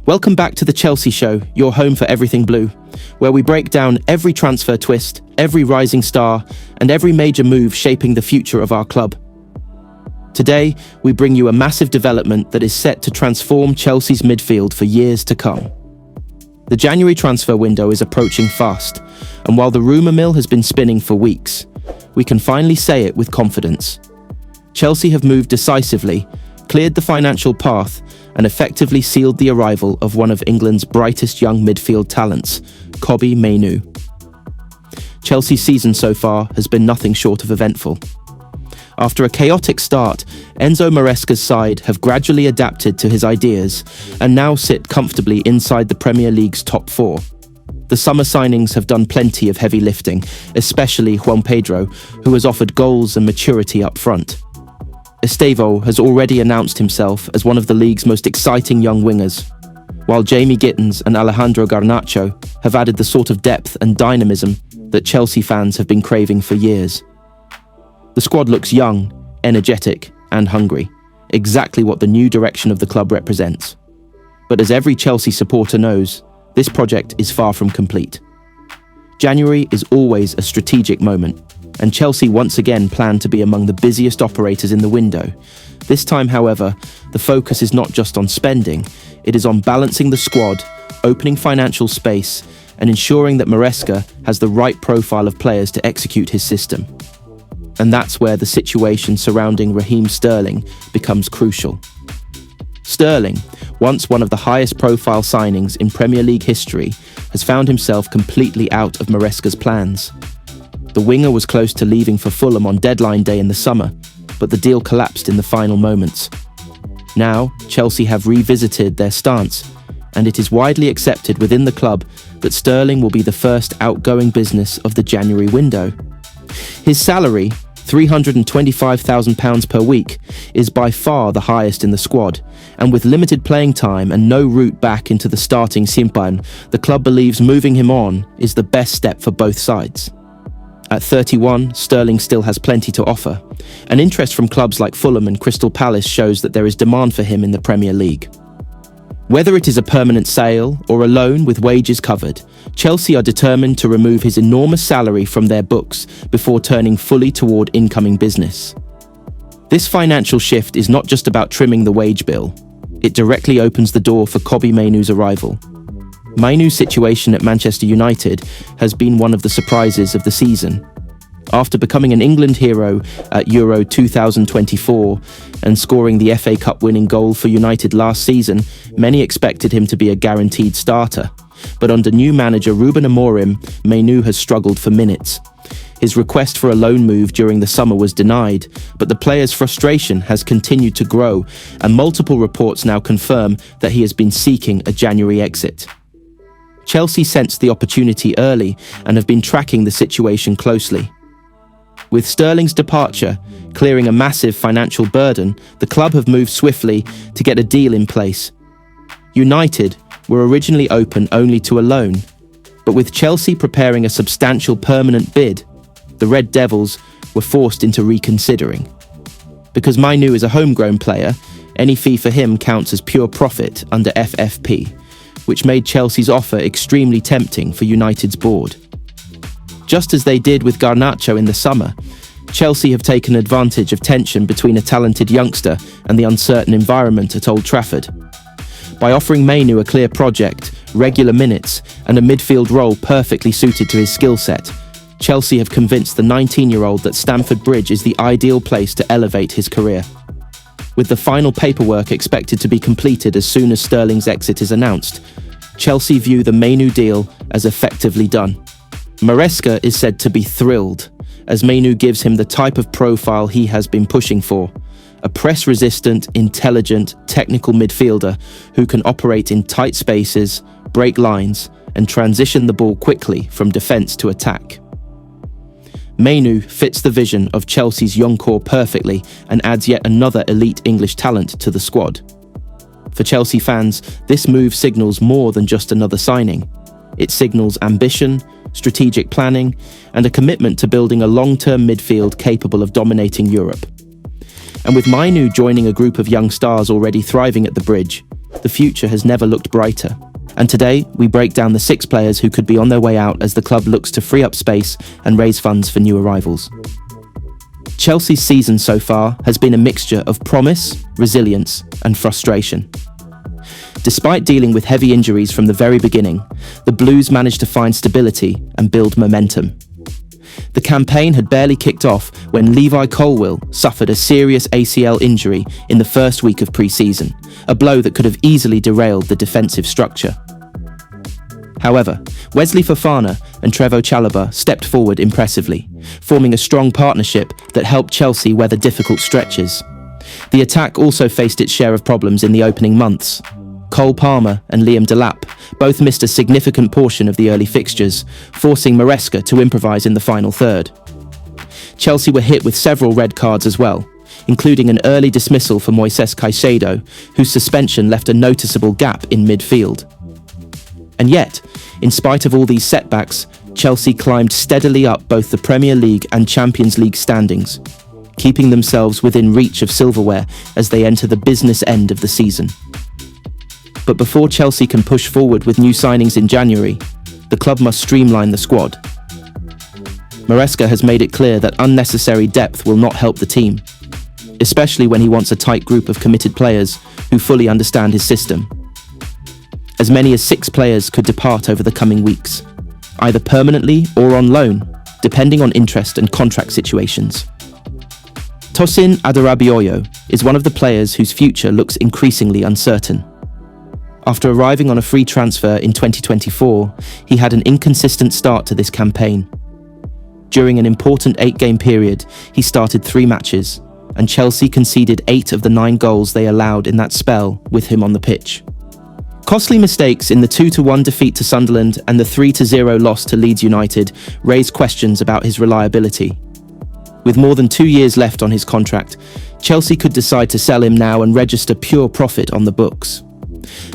Welcome back to the Chelsea Show, your home for everything blue, where we break down every transfer twist, every rising star, and every major move shaping the future of our club. Today, we bring you a massive development that is set to transform Chelsea's midfield for years to come. The January transfer window is approaching fast, and while the rumour mill has been spinning for weeks, we can finally say it with confidence. Chelsea have moved decisively, cleared the financial path, and effectively sealed the arrival of one of England's brightest young midfield talents, Kobbie Mainoo. Chelsea's season so far has been nothing short of eventful. After a chaotic start, Enzo Maresca's side have gradually adapted to his ideas and now sit comfortably inside the Premier League's top four. The summer signings have done plenty of heavy lifting, especially Juan Pedro, who has offered goals and maturity up front. Estevao has already announced himself as one of the league's most exciting young wingers, while Jamie Gittins and Alejandro Garnacho have added the sort of depth and dynamism that Chelsea fans have been craving for years. The squad looks young, energetic, and hungry, exactly what the new direction of the club represents. But as every Chelsea supporter knows, this project is far from complete. January is always a strategic moment, and Chelsea once again plan to be among the busiest operators in the window. This time, however, the focus is not just on spending, it is on balancing the squad, opening financial space, and ensuring that Maresca has the right profile of players to execute his system. And that's where the situation surrounding Raheem Sterling becomes crucial. Sterling, once one of the highest profile signings in Premier League history, has found himself completely out of Maresca's plans. The winger was close to leaving for Fulham on deadline day in the summer, but the deal collapsed in the final moments. Now, Chelsea have revisited their stance, and it is widely accepted within the club that Sterling will be the first outgoing business of the January window. His salary, £325,000 per week, is by far the highest in the squad, and with limited playing time and no route back into the starting Simpan, the club believes moving him on is the best step for both sides. At 31, Sterling still has plenty to offer, and interest from clubs like Fulham and Crystal Palace shows that there is demand for him in the Premier League. Whether it is a permanent sale or a loan with wages covered, Chelsea are determined to remove his enormous salary from their books before turning fully toward incoming business. This financial shift is not just about trimming the wage bill. It directly opens the door for Kobbie Mainoo's arrival. Mainoo's situation at Manchester United has been one of the surprises of the season. After becoming an England hero at Euro 2024 and scoring the FA Cup winning goal for United last season, many expected him to be a guaranteed starter. But under new manager Ruben Amorim, Mainoo has struggled for minutes. His request for a loan move during the summer was denied, but the player's frustration has continued to grow, and multiple reports now confirm that he has been seeking a January exit. Chelsea sensed the opportunity early and have been tracking the situation closely. With Sterling's departure clearing a massive financial burden, the club have moved swiftly to get a deal in place. United were originally open only to a loan, but with Chelsea preparing a substantial permanent bid, the Red Devils were forced into reconsidering. Because Mainoo is a homegrown player, any fee for him counts as pure profit under FFP, which made Chelsea's offer extremely tempting for United's board. Just as they did with Garnacho in the summer, Chelsea have taken advantage of tension between a talented youngster and the uncertain environment at Old Trafford. By offering Mainoo a clear project, regular minutes, and a midfield role perfectly suited to his skill set, Chelsea have convinced the 19-year-old that Stamford Bridge is the ideal place to elevate his career. With the final paperwork expected to be completed as soon as Sterling's exit is announced, Chelsea view the Mainoo deal as effectively done. Maresca is said to be thrilled, as Mainoo gives him the type of profile he has been pushing for, a press-resistant, intelligent, technical midfielder who can operate in tight spaces, break lines, and transition the ball quickly from defence to attack. Mainoo fits the vision of Chelsea's young core perfectly and adds yet another elite English talent to the squad. For Chelsea fans, this move signals more than just another signing. It signals ambition, strategic planning, and a commitment to building a long-term midfield capable of dominating Europe. And with Mainoo joining a group of young stars already thriving at the Bridge, the future has never looked brighter. And today, we break down the 6 players who could be on their way out as the club looks to free up space and raise funds for new arrivals. Chelsea's season so far has been a mixture of promise, resilience, and frustration. Despite dealing with heavy injuries from the very beginning, the Blues managed to find stability and build momentum. The campaign had barely kicked off when Levi Colwill suffered a serious ACL injury in the first week of pre-season, a blow that could have easily derailed the defensive structure. However, Wesley Fofana and Trevoh Chalobah stepped forward impressively, forming a strong partnership that helped Chelsea weather difficult stretches. The attack also faced its share of problems in the opening months. Cole Palmer and Liam Delap both missed a significant portion of the early fixtures, forcing Maresca to improvise in the final third. Chelsea were hit with several red cards as well, including an early dismissal for Moises Caicedo, whose suspension left a noticeable gap in midfield. And yet, in spite of all these setbacks, Chelsea climbed steadily up both the Premier League and Champions League standings, keeping themselves within reach of silverware as they enter the business end of the season. But before Chelsea can push forward with new signings in January, the club must streamline the squad. Maresca has made it clear that unnecessary depth will not help the team, especially when he wants a tight group of committed players who fully understand his system. As many as 6 players could depart over the coming weeks, either permanently or on loan, depending on interest and contract situations. Tosin Adarabioyo is one of the players whose future looks increasingly uncertain. After arriving on a free transfer in 2024, he had an inconsistent start to this campaign. During an important 8-game period, he started 3 matches, and Chelsea conceded 8 of the 9 goals they allowed in that spell with him on the pitch. Costly mistakes in the 2-1 defeat to Sunderland and the 3-0 loss to Leeds United raised questions about his reliability. With more than 2 years left on his contract, Chelsea could decide to sell him now and register pure profit on the books.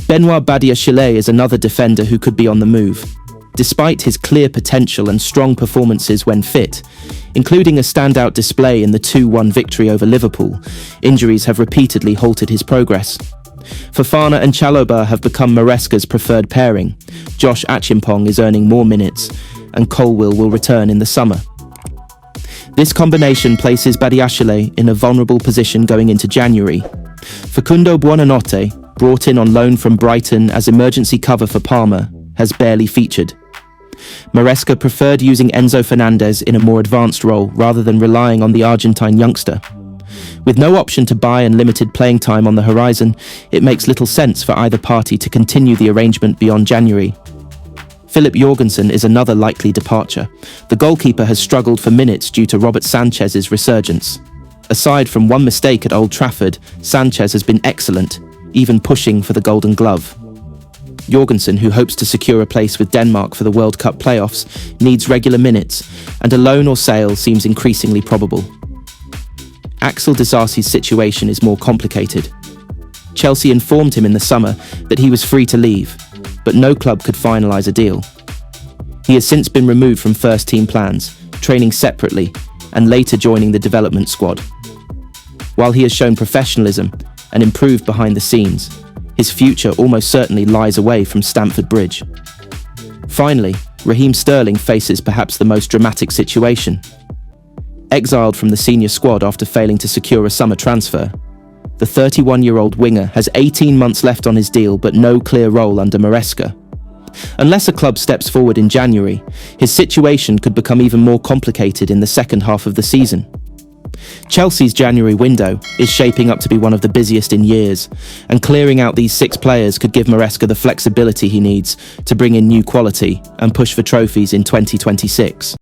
Benoit Badiashile is another defender who could be on the move. Despite his clear potential and strong performances when fit, including a standout display in the 2-1 victory over Liverpool, injuries have repeatedly halted his progress. Fofana and Chalobah have become Maresca's preferred pairing. Josh Achimpong is earning more minutes, and Colwill will return in the summer. This combination places Badiashile in a vulnerable position going into January. Facundo Buonanotte, brought in on loan from Brighton as emergency cover for Palmer, has barely featured. Maresca preferred using Enzo Fernandez in a more advanced role rather than relying on the Argentine youngster. With no option to buy and limited playing time on the horizon, it makes little sense for either party to continue the arrangement beyond January. Philip Jorgensen is another likely departure. The goalkeeper has struggled for minutes due to Robert Sanchez's resurgence. Aside from one mistake at Old Trafford, Sanchez has been excellent, even pushing for the Golden Glove. Jorgensen, who hopes to secure a place with Denmark for the World Cup playoffs, needs regular minutes, and a loan or sale seems increasingly probable. Axel Disasi's situation is more complicated. Chelsea informed him in the summer that he was free to leave, but no club could finalise a deal. He has since been removed from first-team plans, training separately, and later joining the development squad. While he has shown professionalism and improved behind the scenes, his future almost certainly lies away from Stamford Bridge. Finally, Raheem Sterling faces perhaps the most dramatic situation. Exiled from the senior squad after failing to secure a summer transfer, the 31-year-old winger has 18 months left on his deal but no clear role under Maresca. Unless a club steps forward in January, his situation could become even more complicated in the second half of the season. Chelsea's January window is shaping up to be one of the busiest in years, and clearing out these 6 players could give Maresca the flexibility he needs to bring in new quality and push for trophies in 2026.